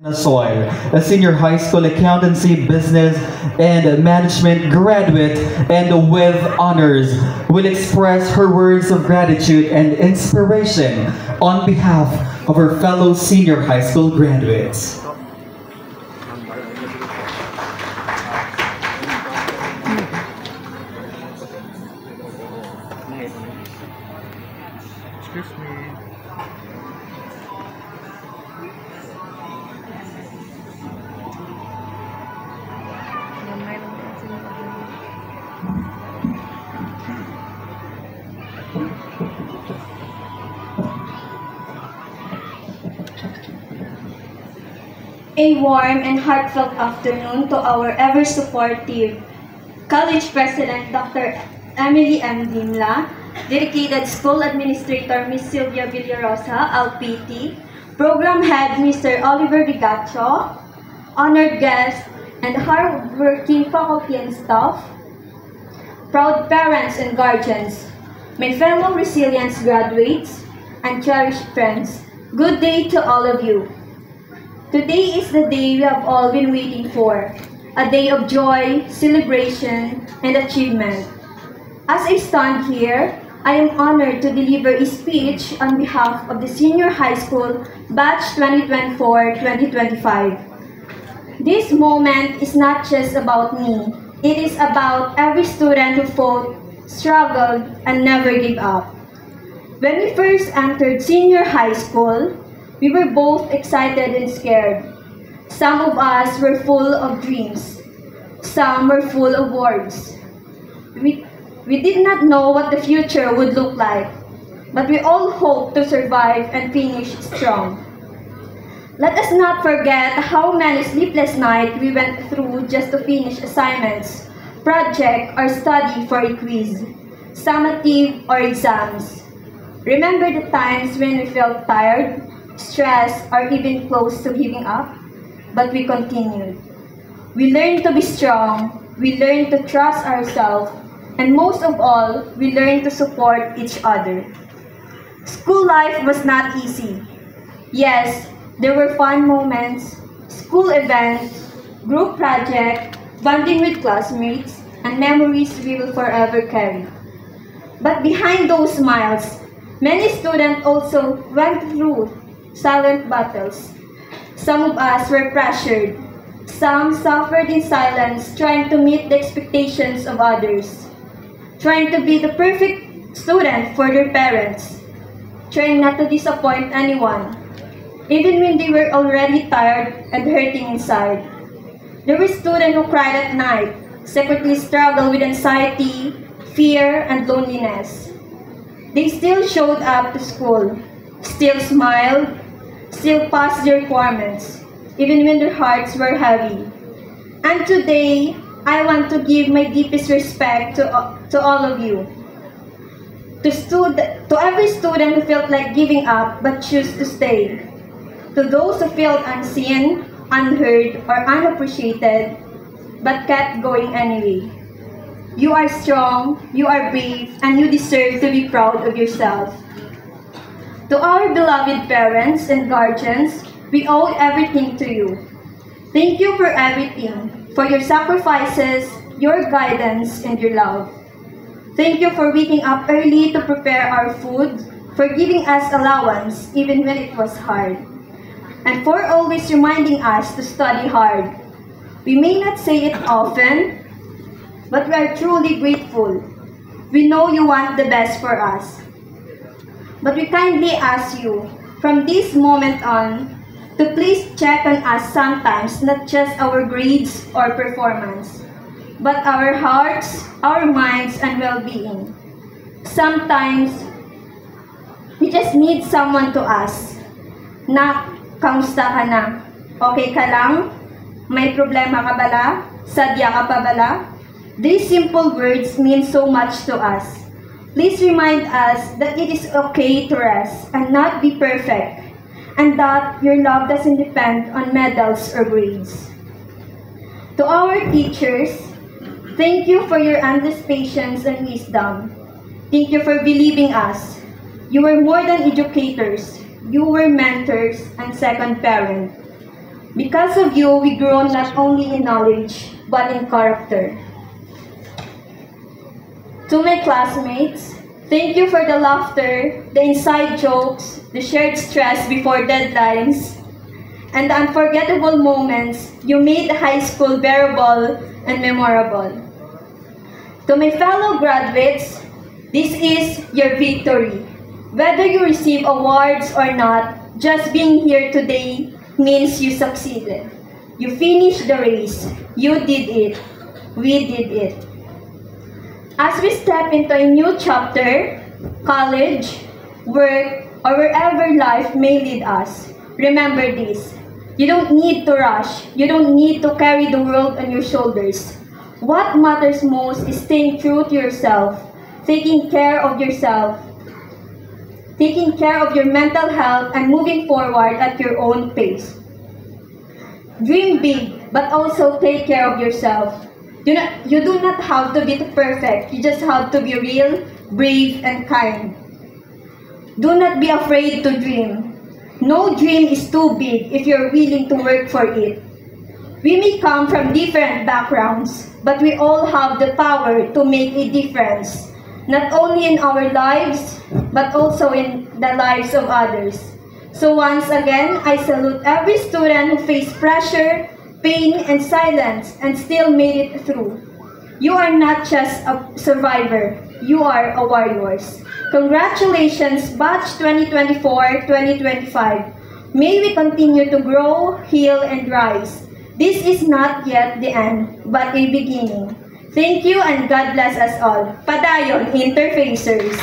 Nasoy, a senior high school accountancy, business, and management graduate, and with honors, will express her words of gratitude and inspiration on behalf of her fellow senior high school graduates. Excuse me. A warm and heartfelt afternoon to our ever-supportive College President Dr. Emily M. Dimla, dedicated School Administrator Ms. Sylvia Villarosa, LPT, Program Head Mr. Oliver Rigacho, honored guests, and hard-working faculty and staff, proud parents and guardians, my fellow Resilience graduates, and cherished friends, good day to all of you. Today is the day we have all been waiting for, a day of joy, celebration, and achievement. As I stand here, I am honored to deliver a speech on behalf of the Senior High School Batch 2024-2025. This moment is not just about me. It is about every student who fought, struggled, and never gave up. When we first entered senior high school, we were both excited and scared. Some of us were full of dreams. Some were full of worries. We did not know what the future would look like, but we all hoped to survive and finish strong. Let us not forget how many sleepless nights we went through just to finish assignments, project, or study for a quiz, summative, or exams. Remember the times when we felt tired, stressed, or even close to giving up? But we continued. We learned to be strong, we learned to trust ourselves, and most of all, we learned to support each other. School life was not easy. Yes, there were fun moments, school events, group projects, bonding with classmates, and memories we will forever carry. But behind those smiles, many students also went through silent battles. Some of us were pressured. Some suffered in silence, trying to meet the expectations of others, trying to be the perfect student for their parents, trying not to disappoint anyone, even when they were already tired and hurting inside. There were students who cried at night, secretly struggled with anxiety, fear, and loneliness. They still showed up to school, still smiled, still passed their requirements, even when their hearts were heavy. And today, I want to give my deepest respect to all of you. To every student who felt like giving up but chose to stay. To those who felt unseen, unheard, or unappreciated, but kept going anyway. You are strong, you are brave, and you deserve to be proud of yourself. To our beloved parents and guardians, we owe everything to you. Thank you for everything, for your sacrifices, your guidance, and your love. Thank you for waking up early to prepare our food, for giving us allowance even when it was hard, and for always reminding us to study hard. We may not say it often, but we are truly grateful. We know you want the best for us. But we kindly ask you, from this moment on, to please check on us sometimes, not just our grades or performance, but our hearts, our minds, and well-being. Sometimes, we just need someone to ask, "Nak, kamusta ka na? Okay ka lang? May problema ka bala? Sadya ka pa bala?" These simple words mean so much to us. Please remind us that it is okay to rest and not be perfect, and that your love doesn't depend on medals or grades. To our teachers, thank you for your endless patience and wisdom. Thank you for believing us. You were more than educators. You were mentors and second parents. Because of you, we grow not only in knowledge, but in character. To my classmates, thank you for the laughter, the inside jokes, the shared stress before deadlines, and the unforgettable moments you made high school bearable and memorable. To my fellow graduates, this is your victory. Whether you receive awards or not, just being here today means you succeeded. You finished the race. You did it. We did it. As we step into a new chapter, college, work, or wherever life may lead us, remember this. You don't need to rush. You don't need to carry the world on your shoulders. What matters most is staying true to yourself, taking care of yourself, taking care of your mental health, and moving forward at your own pace. Dream big, but also take care of yourself. You do not have to be perfect. You just have to be real, brave, and kind. Do not be afraid to dream. No dream is too big if you're willing to work for it. We may come from different backgrounds, but we all have the power to make a difference, not only in our lives, but also in the lives of others. So once again, I salute every student who faced pressure, pain, and silence and still made it through. You are not just a survivor, you are a warrior. Congratulations, Batch 2024-2025. May we continue to grow, heal, and rise. This is not yet the end, but a beginning. Thank you and God bless us all. Padayon, Interfacers!